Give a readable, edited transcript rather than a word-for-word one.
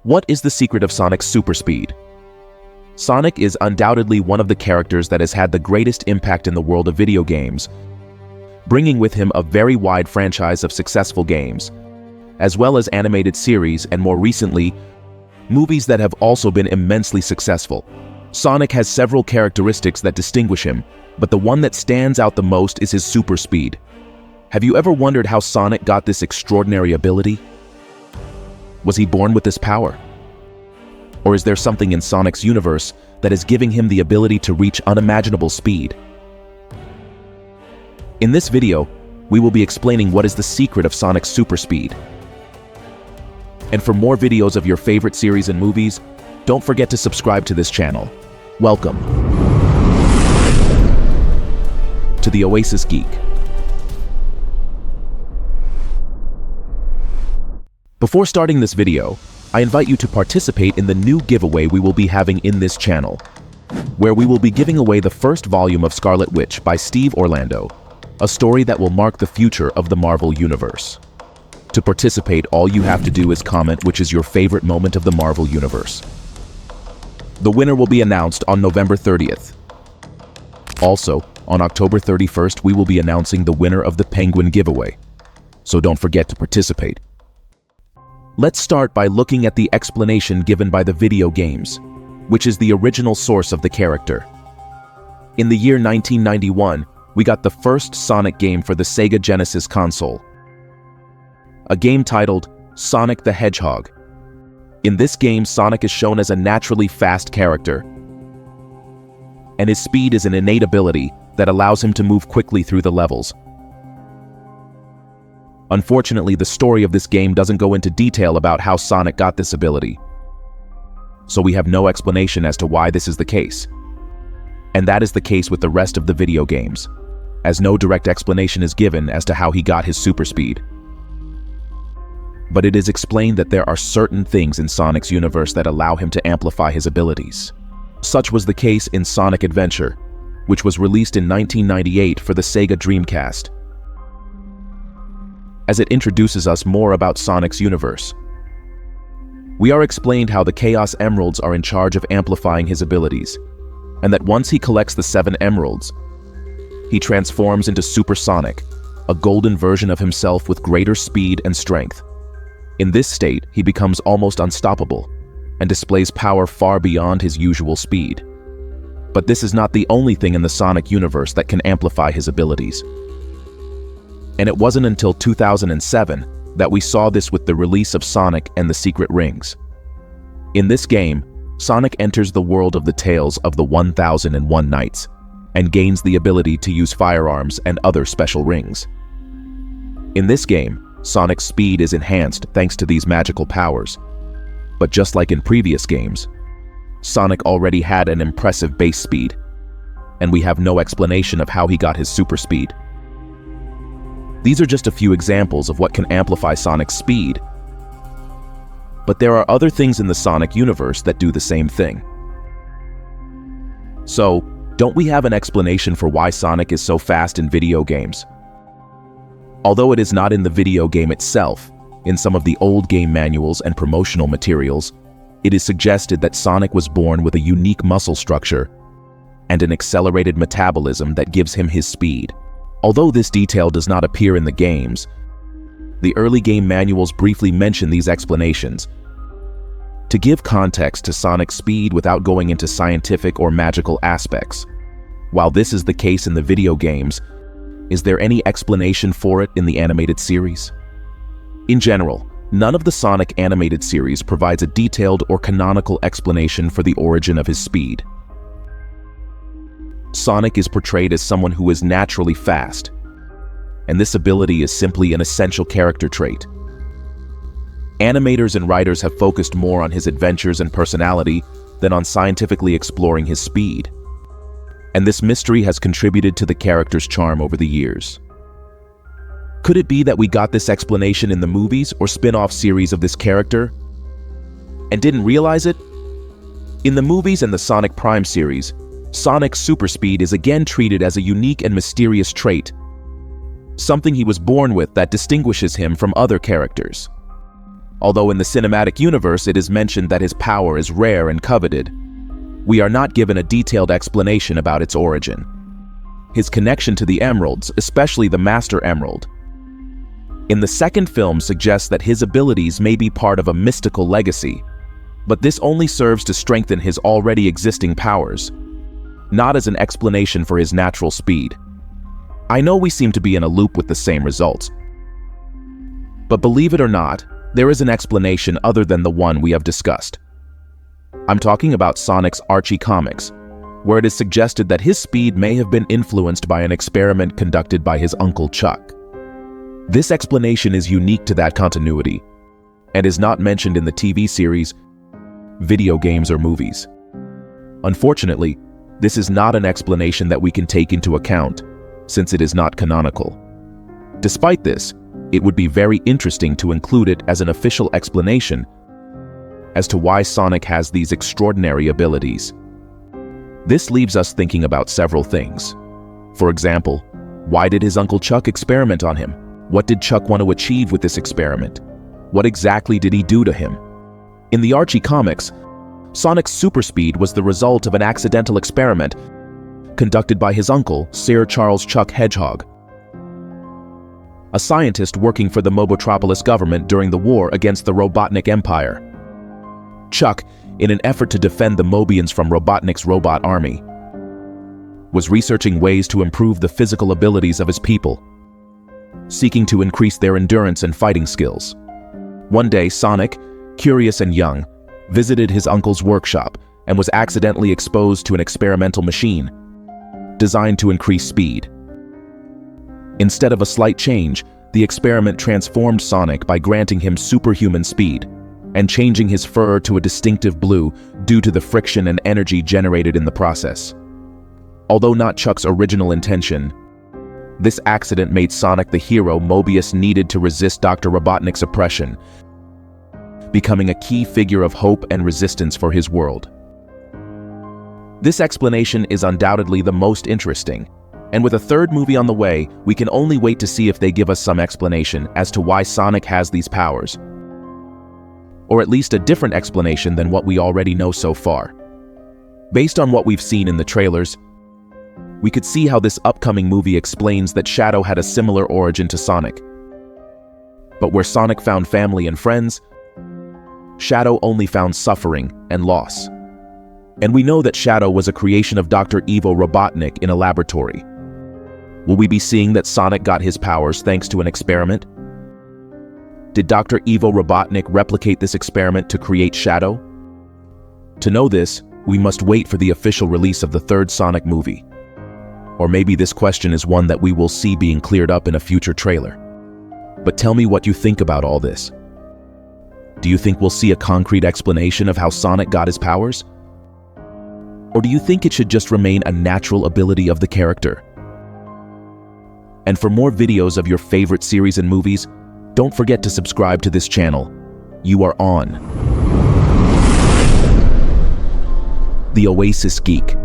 What is the secret of Sonic's super speed? Sonic is undoubtedly one of the characters that has had the greatest impact in the world of video games, bringing with him a very wide franchise of successful games, as well as animated series and more recently, movies that have also been immensely successful. Sonic has several characteristics that distinguish him, but the one that stands out the most is his super speed. Have you ever wondered how Sonic got this extraordinary ability? Was he born with this power? Or is there something in Sonic's universe that is giving him the ability to reach unimaginable speed? In this video, we will be explaining what is the secret of Sonic's super speed. And for more videos of your favorite series and movies, don't forget to subscribe to this channel. Welcome to the Oasis Geek. Before starting this video, I invite you to participate in the new giveaway we will be having in this channel, where we will be giving away the first volume of Scarlet Witch by Steve Orlando, a story that will mark the future of the Marvel Universe. To participate, all you have to do is comment which is your favorite moment of the Marvel Universe. The winner will be announced on November 30th. Also, on October 31st, we will be announcing the winner of the Penguin giveaway, so don't forget to participate. Let's start by looking at the explanation given by the video games, which is the original source of the character. In the year 1991, we got the first Sonic game for the Sega Genesis console, a game titled Sonic the Hedgehog. In this game, Sonic is shown as a naturally fast character, and his speed is an innate ability that allows him to move quickly through the levels. Unfortunately, the story of this game doesn't go into detail about how Sonic got this ability, so we have no explanation as to why this is the case. And that is the case with the rest of the video games, as no direct explanation is given as to how he got his super speed. But it is explained that there are certain things in Sonic's universe that allow him to amplify his abilities. Such was the case in Sonic Adventure, which was released in 1998 for the Sega Dreamcast, as it introduces us more about Sonic's universe. We are explained how the Chaos Emeralds are in charge of amplifying his abilities, and that once he collects the 7 emeralds, he transforms into Super Sonic, a golden version of himself with greater speed and strength. In this state, he becomes almost unstoppable and displays power far beyond his usual speed. But this is not the only thing in the Sonic universe that can amplify his abilities. And it wasn't until 2007 that we saw this with the release of Sonic and the Secret Rings. In this game, Sonic enters the world of the tales of the 1001 Nights and gains the ability to use firearms and other special rings. In this game, Sonic's speed is enhanced thanks to these magical powers. But just like in previous games, Sonic already had an impressive base speed, and we have no explanation of how he got his super speed. These are just a few examples of what can amplify Sonic's speed, but there are other things in the Sonic universe that do the same thing. So, don't we have an explanation for why Sonic is so fast in video games? Although it is not in the video game itself, in some of the old game manuals and promotional materials, it is suggested that Sonic was born with a unique muscle structure and an accelerated metabolism that gives him his speed. Although this detail does not appear in the games, the early game manuals briefly mention these explanations to give context to Sonic's speed without going into scientific or magical aspects. While this is the case in the video games, is there any explanation for it in the animated series? In general, none of the Sonic animated series provides a detailed or canonical explanation for the origin of his speed. Sonic is portrayed as someone who is naturally fast, and this ability is simply an essential character trait. Animators and writers have focused more on his adventures and personality than on scientifically exploring his speed, and this mystery has contributed to the character's charm over the years. Could it be that we got this explanation in the movies or spin-off series of this character and didn't realize it? In the movies and the Sonic Prime series, Sonic's super speed is again treated as a unique and mysterious trait, something he was born with that distinguishes him from other characters. Although in the cinematic universe it is mentioned that his power is rare and coveted, we are not given a detailed explanation about its origin. His connection to the emeralds, especially the Master Emerald, in the second film suggests that his abilities may be part of a mystical legacy, but this only serves to strengthen his already existing powers, not as an explanation for his natural speed. I know we seem to be in a loop with the same results, but believe it or not, there is an explanation other than the one we have discussed. I'm talking about Sonic's Archie Comics, where it is suggested that his speed may have been influenced by an experiment conducted by his uncle Chuck. This explanation is unique to that continuity and is not mentioned in the TV series, video games, or movies. Unfortunately, this is not an explanation that we can take into account, since it is not canonical. Despite this, it would be very interesting to include it as an official explanation as to why Sonic has these extraordinary abilities. This leaves us thinking about several things. For example, why did his Uncle Chuck experiment on him? What did Chuck want to achieve with this experiment? What exactly did he do to him? In the Archie comics, Sonic's super speed was the result of an accidental experiment conducted by his uncle, Sir Charles Chuck Hedgehog, a scientist working for the Mobotropolis government during the war against the Robotnik Empire. Chuck, in an effort to defend the Mobians from Robotnik's robot army, was researching ways to improve the physical abilities of his people, seeking to increase their endurance and fighting skills. One day, Sonic, curious and young, visited his uncle's workshop and was accidentally exposed to an experimental machine designed to increase speed. Instead of a slight change, the experiment transformed Sonic by granting him superhuman speed and changing his fur to a distinctive blue due to the friction and energy generated in the process. Although not Chuck's original intention, this accident made Sonic the hero Mobius needed to resist Dr. Robotnik's oppression, becoming a key figure of hope and resistance for his world. This explanation is undoubtedly the most interesting, and with a third movie on the way, we can only wait to see if they give us some explanation as to why Sonic has these powers, or at least a different explanation than what we already know so far. Based on what we've seen in the trailers, we could see how this upcoming movie explains that Shadow had a similar origin to Sonic. But where Sonic found family and friends, Shadow only found suffering and loss. And we know that Shadow was a creation of Dr. Ivo Robotnik in a laboratory. Will we be seeing that Sonic got his powers thanks to an experiment? Did Dr. Ivo Robotnik replicate this experiment to create Shadow? To know this, we must wait for the official release of the third Sonic movie. Or maybe this question is one that we will see being cleared up in a future trailer. But tell me what you think about all this. Do you think we'll see a concrete explanation of how Sonic got his powers? Or do you think it should just remain a natural ability of the character? And for more videos of your favorite series and movies, don't forget to subscribe to this channel. You are on The Oasis Geek.